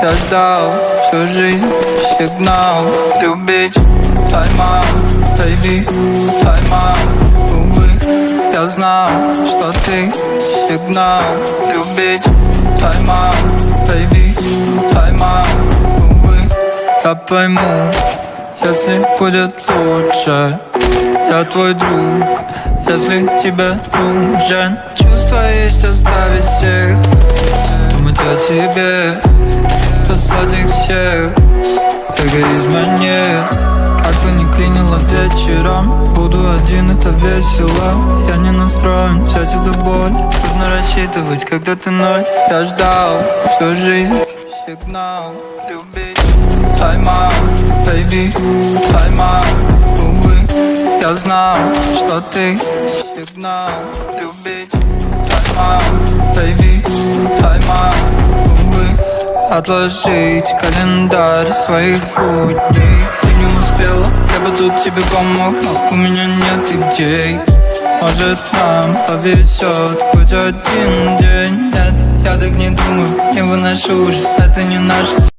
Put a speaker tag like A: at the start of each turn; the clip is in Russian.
A: Я ждал всю жизнь сигнал любить. Тайм-аут, baby, тайм-аут. Увы, я знал, что ты сигнал любить. Тайм-аут, baby, тайм-аут. Увы, я пойму, если будет лучше. Я твой друг, если тебе нужен. Чувство есть оставить всех, думать о себе, послать их всех. Эгоизма нет, как бы ни клинило вечером. Буду один, это весело. Я не настроен взять эту боль. Трудно рассчитывать, когда ты ноль. Я ждал всю жизнь сигнал любить. Тайм-аут, baby, тайм-аут. Увы, я знал, что ты сигнал любить. Тайм-аут, baby, тайм-аут. Увы, отложить календарь своих будней. Ты не успела, я бы тут тебе помог, но у меня нет идей. Может, нам повезет хоть один день. Нет, я так не думаю, не выношу уже, это не наше.